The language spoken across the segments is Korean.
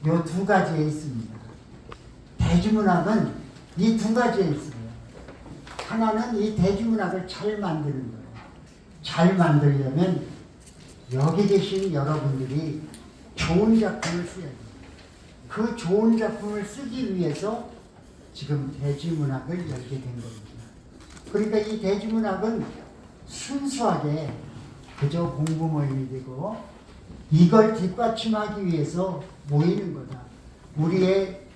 요 두 가지에 있습니다. 대중문학은 이 두 가지에 있어요. 하나는 이 대중문학을 잘 만드는 거예요. 잘 만들려면 여기 계신 여러분들이 좋은 작품을 써야 돼요. 그 좋은 작품을 쓰기 위해서 지금 대중문학을 열게 된 겁니다. 그러니까 이 대중문학은 순수하게 그저 공부 모임이 되고 이걸 뒷받침하기 위해서 모이는 거다. 우리의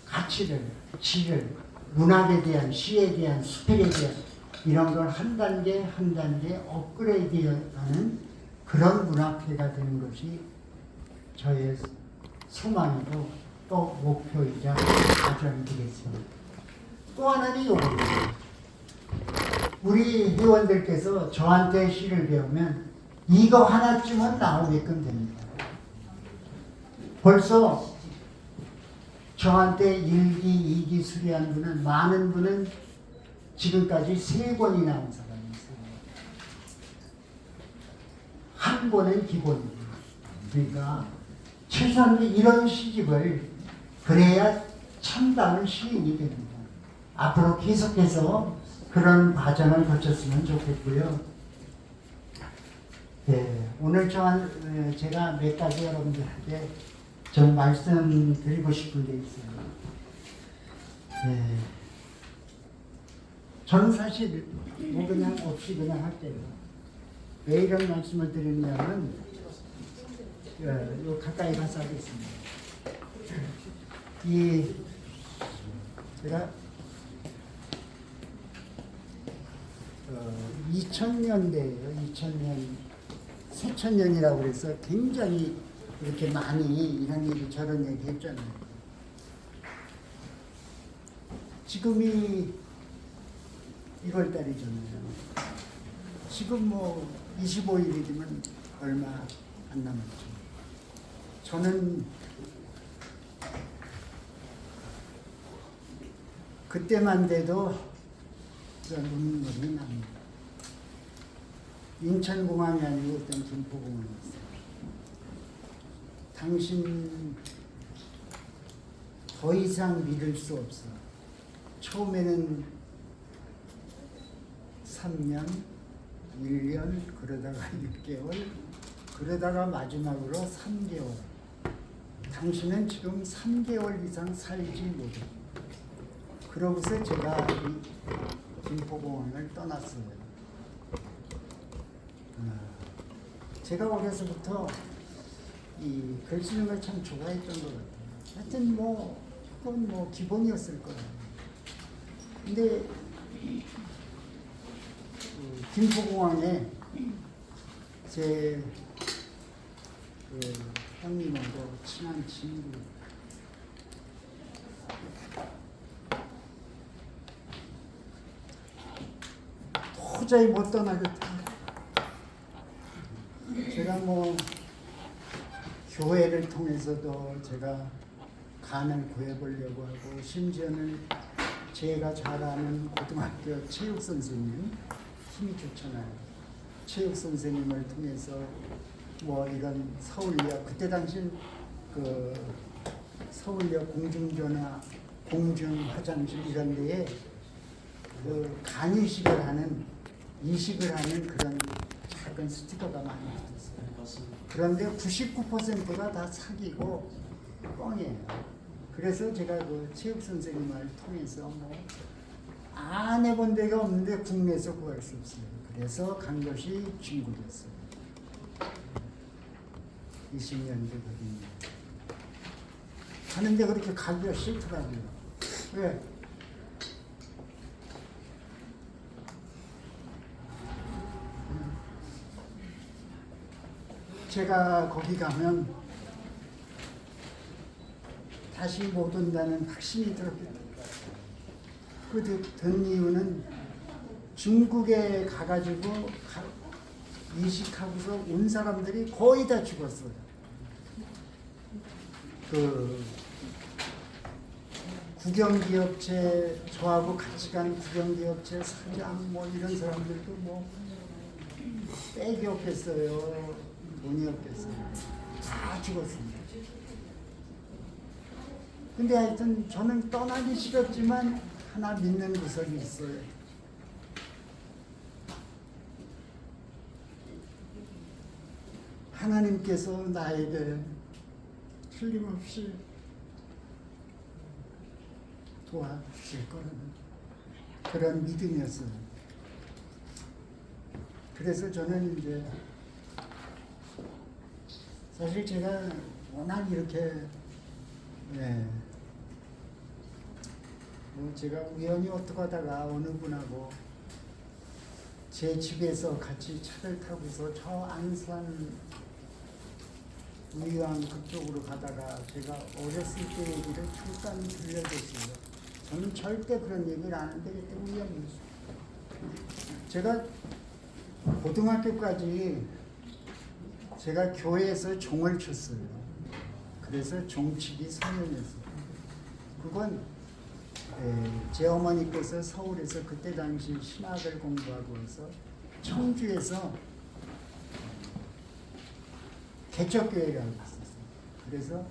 가치를, 질을, 문학에 대한, 시에 대한, 스펙에 대한 이런 걸 한 단계 한 단계 업그레이드하는 그런 문학회가 되는 것이 저의 소망이고 또 목표이자 과정이 되겠습니다. 또 하나는 이겁니다. 우리 회원들께서 저한테 시를 배우면 이거 하나쯤은 나오게끔 됩니다. 벌써 저한테 1기, 2기 수리한 분은, 많은 분은 지금까지 3권이 나온 사람이 있어요. 한 권은 기본이에요. 그러니까 최소한 이런 시집을 그래야 참다운 시인이 됩니다. 앞으로 계속해서 그런 과정을 거쳤으면 좋겠고요. 네, 오늘 제가 몇 가지 여러분들한테 좀 말씀드리고 싶은 게 있어요. 네. 저는 사실 뭐 그냥 없이 그냥 할게요. 왜 이런 말씀을 드리냐면 요 가까이 가서 하겠습니다. 제가 2000년대예요. 2000년, 새천년이라고 그래서 굉장히 이렇게 많이 이런 얘기 저런 얘기 했잖아요. 지금이 1월달이잖아요. 지금 뭐 25일이면 얼마 안 남았죠. 저는 그때만 돼도 눈물이 납니다. 인천공항이 아니고 어떤 김포공항이었어요. 당신 더 이상 믿을 수 없어. 처음에는 3년, 1년, 그러다가 6개월, 그러다가 마지막으로 3개월. 당신은 지금 3개월 이상 살지 못해. 그러고서 제가 이 김포공항을 떠났어요. 제가 어려서부터 이 글 쓰는 걸 참 좋아했던 것 같아요. 하여튼 뭐 그건 뭐 기본이었을 거예요. 근데 김포공항에 제 형님하고 친한 친구 도저히 못 떠나겠다. 제가 뭐 교회를 통해서도 제가 간을 구해보려고 하고, 심지어는 제가 잘 아는 고등학교 체육 선생님, 힘이 좋잖아요. 체육 선생님을 통해서 뭐 이런 서울역, 그때 당시 그 서울역 공중전화, 공중화장실 이런 데에 그 간이식을 하는, 이식을 하는 그런 작은 스티커가 많이 있었어요. 그런데 99%가 다 사기고 뻥이에요. 그래서 제가 그 체육 선생님을 통해서 뭐 안 해본 데가 없는데 국내에서 구할 수 없어요. 그래서 간 것이 중국이었어요. 20년 되거든요. 가는데 그렇게 가기가 싫더라고요. 왜? 제가 거기 가면 다시 못 온다는 확신이 들었기 때문에. 든 이유는 중국에 가가지고 이식하고서 온 사람들이 거의 다 죽었어요. 그 국영기업체, 저하고 같이 간 국영기업체 사장 뭐 이런 사람들도 뭐 빽이 없겠어요. 돈이 없겠어요. 다 죽었습니다. 근데 하여튼 저는 떠나기 싫었지만 하나 믿는 구석이 있어요. 하나님께서 나에게 틀림없이 도와주실 거라는 그런 믿음이었어요. 그래서 저는 이제 사실 제가 워낙 이렇게 뭐 제가 우연히 어떻게 하다가 어느 분하고 제 집에서 같이 차를 타고서 저 안산 의왕 그쪽으로 가다가 제가 어렸을 때 얘기를 잠깐 들려줬어요. 저는 절대 그런 얘기를 안 하는데 그때 우연히 제가 고등학교까지 제가 교회에서 종을 쳤어요. 그래서 종치기 3년이었어요. 그건 제 어머니께서 서울에서 그때 당시 신학을 공부하고 해서 청주에서 개척교회라고 있었어요. 그래서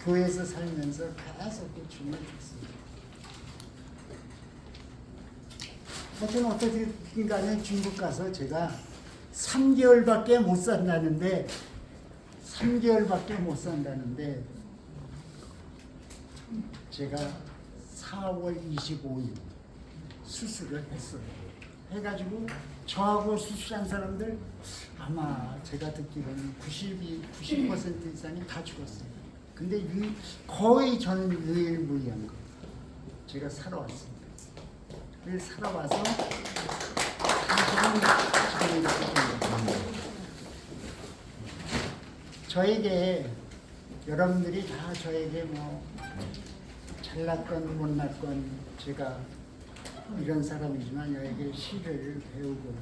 교회에서 살면서 계속 종을 쳤어요. 하여튼 어떻게 간에 중국 가서 제가 3개월밖에 못 산다는데 제가 4월 25일 수술을 했어요. 해가지고 저하고 수술한 사람들 아마 제가 듣기로는 90% 이상이 다 죽었어요. 근데 거의 저는 유일무이한 거. 제가 살아왔습니다. 그래서 살아와서 지금 저에게 여러분들이 다 저에게 뭐 잘났건 못났건 제가 이런 사람이지만 여에게 시를 배우고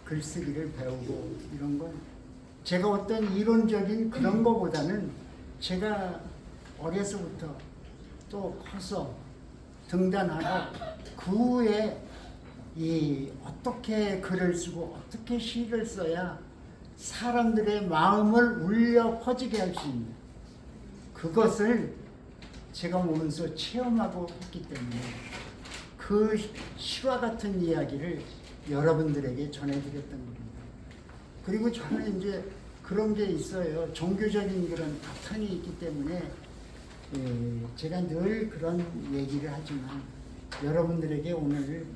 글쓰기를 배우고 이런 건 제가 어떤 이론적인 그런 거보다는 제가 어려서부터 또 커서 등단하고 그 후에 이 어떻게 글을 쓰고 어떻게 시를 써야 사람들의 마음을 울려 퍼지게 할 수 있는 그것을 제가 몸에서 체험하고 했기 때문에 그 시와 같은 이야기를 여러분들에게 전해드렸던 겁니다. 그리고 저는 이제 그런 게 있어요. 종교적인 그런 바탕이 있기 때문에 제가 늘 그런 얘기를 하지만 여러분들에게 오늘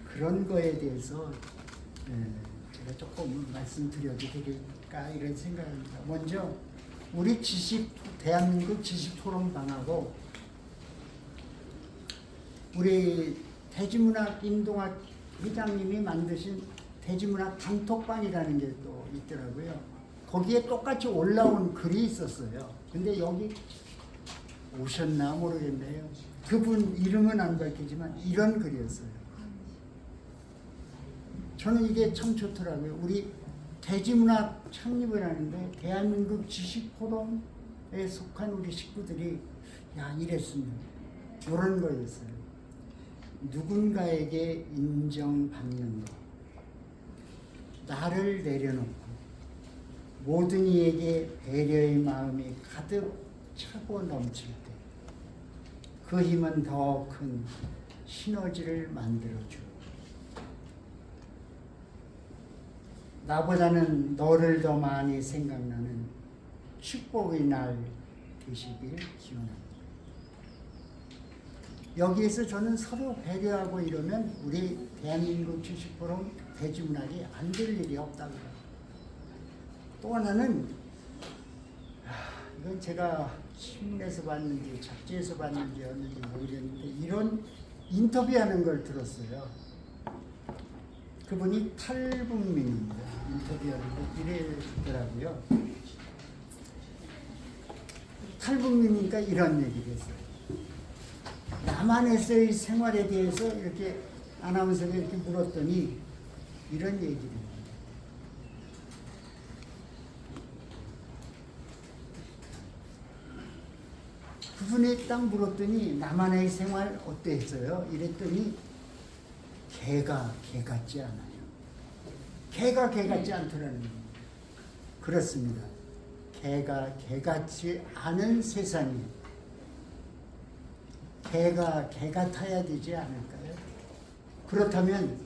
그런 거에 대해서 제가 조금 말씀드려도 되겠까 이런 생각입니다. 먼저 우리 대한민국 지식토론방하고 우리 대지문학 인동학 회장님이 만드신 대지문학 단톡방이라는 게 또 있더라고요. 거기에 똑같이 올라온 글이 있었어요. 근데 여기 오셨나 모르겠네요. 그분 이름은 안 밝히지만 이런 글이었어요. 저는 이게 참 좋더라고요. 우리 대지문학 창립을 하는데 대한민국 지식포럼에 속한 우리 식구들이 이랬으면 이런 거였어요. 누군가에게 인정받는 것, 나를 내려놓고 모든 이에게 배려의 마음이 가득 차고 넘칠 때 그 힘은 더 큰 시너지를 만들어줘. 나보다는 너를 더 많이 생각나는 축복의 날 되시길 기원합니다. 여기에서 저는 서로 배려하고 이러면 우리 대한민국 지식포럼 대지문학이 안 될 일이 없다고 해요. 또 하나는 이건 제가 신문에서 봤는지 잡지에서 봤는지 어는지 모르겠는데 이런 인터뷰하는 걸 들었어요. 그분이 탈북민입니다. 인터뷰하는데 이래더라고요. 탈북민이니까 이런 얘기를 했어요. 남한에서의 생활에 대해서 이렇게 아나운서가 이렇게 물었더니 이런 얘기를 해요. 그분이 딱 물었더니 남한의 생활 어땠어요? 이랬더니 개 같지 않아요. 개가 개 같지 않더라는 겁니다. 그렇습니다. 개가 개 같지 않은 세상이 개가 타야 되지 않을까요? 그렇다면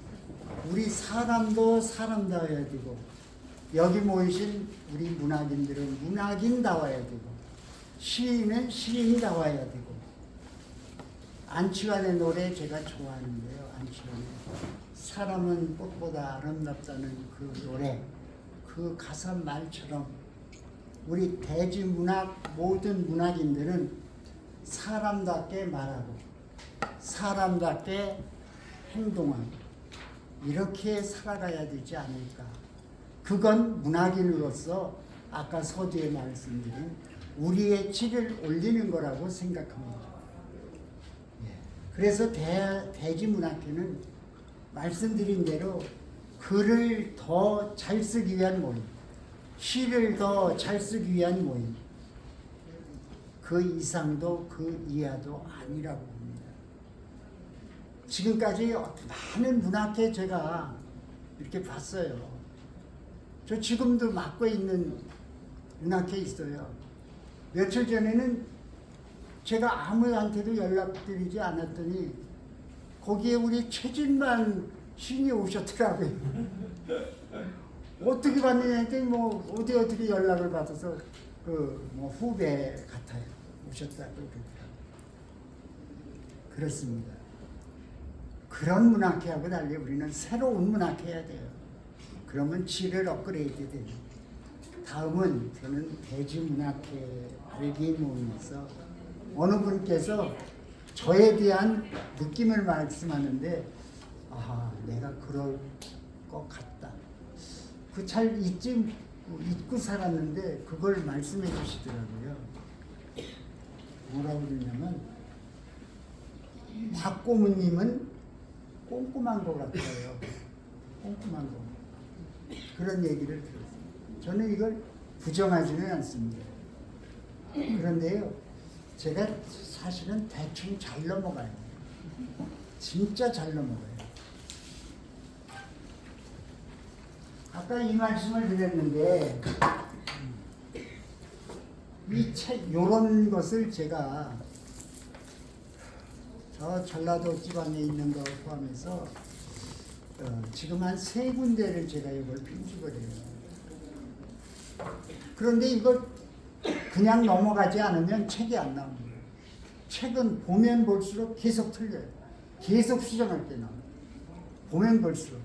우리 사람도 사람다워야 되고 여기 모이신 우리 문학인들은 문학인다워야 되고 시인은 시인다워야 되고 안치환의 노래 제가 좋아하는데요. 안치환의 사람은 꽃보다 아름답다는 그 노래 그 가사 말처럼 우리 대지문학 모든 문학인들은 사람답게 말하고 사람답게 행동하고 이렇게 살아가야 되지 않을까. 그건 문학인으로서 아까 서두에 말씀드린 우리의 질을 올리는 거라고 생각합니다. 그래서 대지문학회는 말씀드린 대로 글을 더 잘 쓰기 위한 모임, 시를 더 잘 쓰기 위한 모임, 그 이상도 그 이하도 아니라고 봅니다. 지금까지 많은 문학회 제가 이렇게 봤어요. 저 지금도 맡고 있는 문학회 있어요. 며칠 전에는 제가 아무한테도 연락드리지 않았더니 거기에 우리 최진만 시인이 오셨더라고요. 어떻게 봤느냐 했더니 뭐 어떻게 연락을 받아서 그 뭐 후배 같아요. 오셨다고 그러더라고요. 그렇습니다. 그런 문학회하고 달리 우리는 새로운 문학회 해야 돼요. 그러면 질을 업그레이드 돼요. 다음은 저는 대지문학회 알기 모임에서 어느 분께서 저에 대한 느낌을 말씀하는데 내가 그럴 것 같다. 그 잘 잊고 살았는데 그걸 말씀해 주시더라고요. 뭐라고 그러냐면 박고문님은 꼼꼼한 것 같아요. 꼼꼼한 거. 그런 얘기를 들었어요. 저는 이걸 부정하지는 않습니다. 그런데요, 제가 사실은 대충 잘 넘어가요. 진짜 잘 넘어가요. 아까 이 말씀을 드렸는데 이 책 요런 것을 제가 저 전라도 지방에 있는 거 포함해서 지금 한 3군데를 제가 이걸 편집을 해요. 그런데 이걸 그냥 넘어가지 않으면 책이 안 나옵니다. 책은 보면 볼수록 계속 틀려요. 계속 수정할 게 나와요. 보면 볼수록.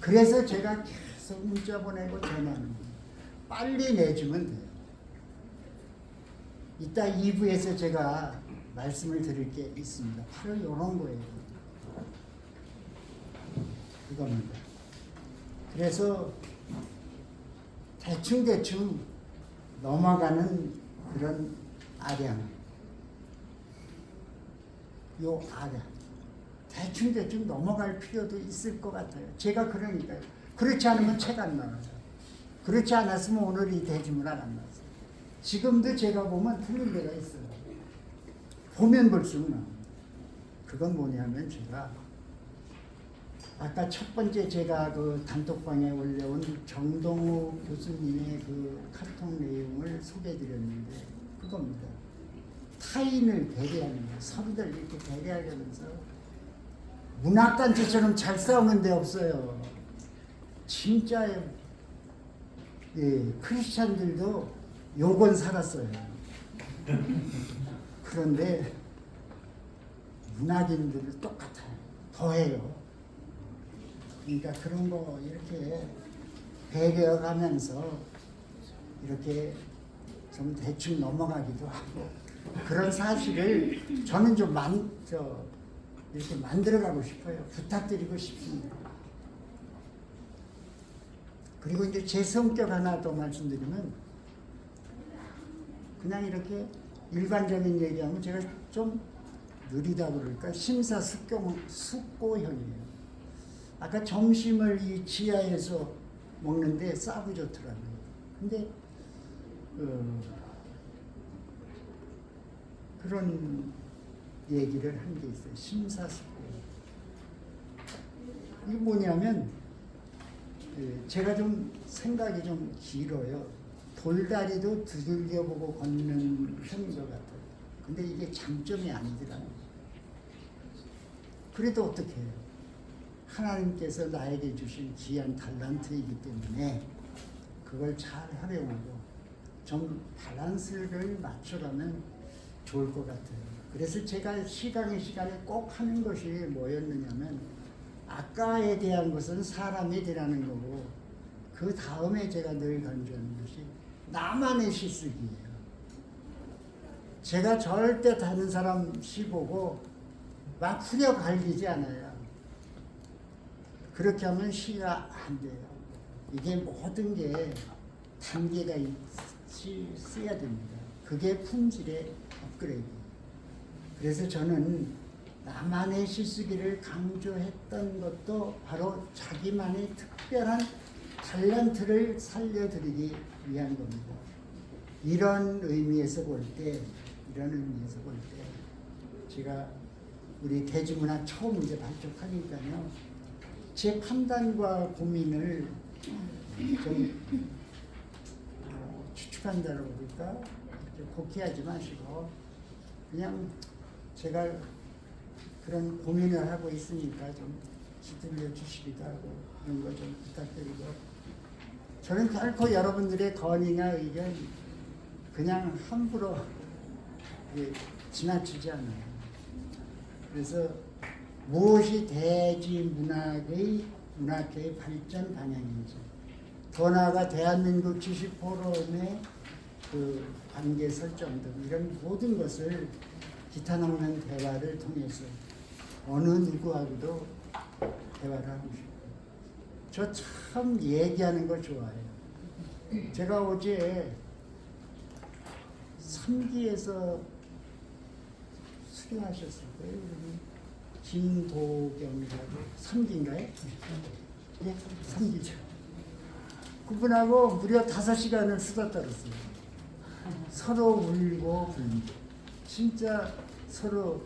그래서 제가 계속 문자 보내고 전화하는 거예요. 빨리 내주면 돼요. 이따 2부에서 제가 말씀을 드릴 게 있습니다. 바로 이런 거예요. 이겁니다. 그래서 대충 넘어가는 그런 아량, 요 아량, 대충 넘어갈 필요도 있을 것 같아요. 제가 그러니까요. 그렇지 않으면 책 안 나와요. 그렇지 않았으면 오늘 이 대지문학 안 나왔어요. 지금도 제가 보면 틀린 데가 있어요. 보면 볼수록 나옵니다. 그건 뭐냐면 제가 아까 첫 번째 제가 그 단톡방에 올려온 정동우 교수님의 그 카톡 내용을 소개해드렸는데 그겁니다. 타인을 배려하는 거, 서로들 이렇게 배려하면서 문학단체처럼 잘 싸우는 데 없어요. 진짜예요. 예, 크리스찬들도 욕은 살았어요. 그런데 문학인들은 똑같아요. 더해요. 그러니까 그런 거 이렇게 배려하면서 이렇게 좀 대충 넘어가기도 하고 그런 사실을 저는 좀 이렇게 만들어가고 싶어요. 부탁드리고 싶습니다. 그리고 이제 제 성격 하나 더 말씀드리면 그냥 이렇게 일반적인 얘기하면 제가 좀 느리다 그럴까 심사숙고형이에요. 아까 점심을 이 지하에서 먹는데 싸고 좋더라고요. 근데 그런 얘기를 한 게 있어요. 심사숙고. 이게 뭐냐면 제가 좀 생각이 좀 길어요. 돌다리도 두들겨보고 걷는 편인 것 같아요. 근데 이게 장점이 아니더라고요. 그래도 어떻게 해요? 하나님께서 나에게 주신 귀한 달란트이기 때문에 그걸 잘 활용하고 좀 밸런스를 맞춰가면 좋을 것 같아요. 그래서 제가 시간에 꼭 하는 것이 뭐였느냐면, 아까에 대한 것은 사람에 대하는 거고, 그 다음에 제가 늘 강조하는 것이 나만의 시쓰기예요. 제가 절대 다른 사람 시 보고 막 후려 갈기지 않아요. 그렇게 하면 시가 안 돼요. 이게 모든 게 단계가 있어야 됩니다. 그게 품질의 업그레이드. 그래서 저는 나만의 시쓰기를 강조했던 것도 바로 자기만의 특별한 탤런트를 살려드리기 위한 겁니다. 이런 의미에서 볼 때, 제가 우리 대중문화 처음 이제 발족하니까요, 제 판단과 고민을 좀 추측한다고 그럴까? 곡해하지 마시고 그냥 제가 그런 고민을 하고 있으니까 좀 기다려 주시기도 하고 이런 거 좀 부탁드리고, 저는 결코 여러분들의 건의나 의견 그냥 함부로 지나치지 않아요. 그래서 무엇이 대지문학의 발전 방향인지, 더 나아가 대한민국 주식 포럼의 그 관계 설정 등 이런 모든 것을 기타 넘는 대화를 통해서 어느 누구하고도 대화를 하고 싶어요. 저 참 얘기하는 걸 좋아해요. 제가 어제 3기에서 수료하셨을 거예요. 김도경이라고, 3기인가요? 네, 3기죠. 그분하고 무려 5시간을 수다 떨었어요. 서로 울고 불고, 진짜 서로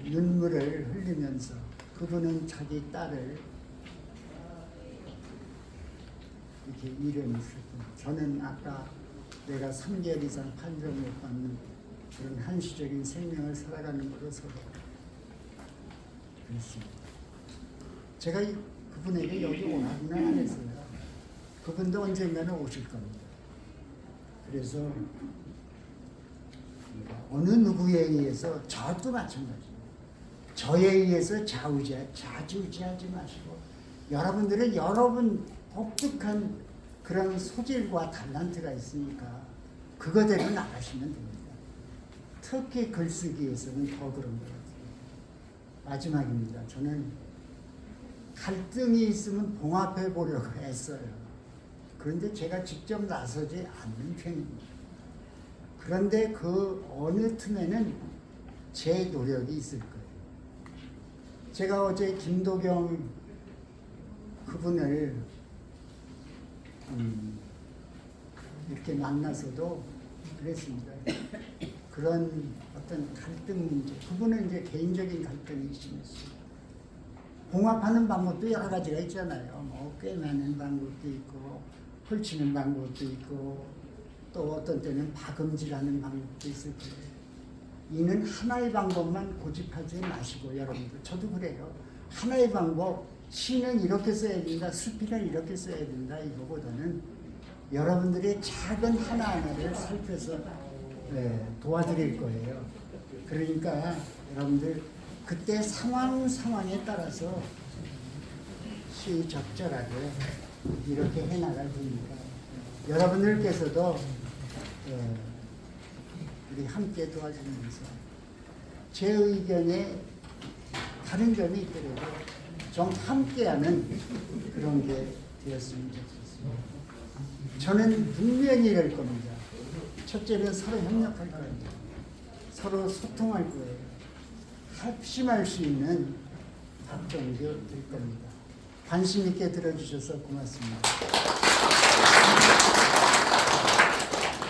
눈물을 흘리면서, 그분은 자기 딸을 이렇게 이름했었고, 저는 아까 내가 3개월 이상 판정 못 받는 그런 한시적인 생명을 살아가는 것으로 서로 그랬습니다. 제가 그분에게 여기 오라고는 안 했어요. 그분도 언젠가는 오실 겁니다. 그래서 어느 누구에 의해서, 저도 마찬가지예요. 저에 의해서 좌지우지하지 마시고, 여러분들은 여러분 독특한 그런 소질과 탤런트가 있으니까 그거대로 나가시면 됩니다. 특히 글쓰기에서는 더 그런 것 같아요. 마지막입니다. 저는 갈등이 있으면 봉합해 보려고 했어요. 그런데 제가 직접 나서지 않는 편입니다. 그런데 그 어느 틈에는 제 노력이 있을 거예요. 제가 어제 김도경 그분을 이렇게 만나서도 그랬습니다. 그런 어떤 갈등 문제, 그분은 이제 개인적인 갈등이 심했어요. 봉합하는 방법도 여러 가지가 있잖아요. 뭐 꿰매는 방법도 있고, 펼치는 방법도 있고, 또 어떤 때는 박음질하는 방법도 있을 거예요. 이는 하나의 방법만 고집하지 마시고, 여러분들, 저도 그래요. 하나의 방법, 시는 이렇게 써야 된다, 수필은 이렇게 써야 된다, 이거보다는 여러분들의 작은 하나하나를 살펴서 도와드릴 거예요. 그러니까 여러분들 그때 상황에 따라서 시적절하게 이렇게 해나갈 테니까 여러분들께서도 우리 함께 도와주면서 제 의견에 다른 점이 있더라도 좀 함께하는 그런 게 되었으면 좋겠습니다. 저는 분명히 이럴 겁니다. 첫째는 서로 협력할 거예요. 서로 소통할 거예요. 합심할 수 있는 답정도 될 겁니다. 관심 있게 들어주셔서 고맙습니다.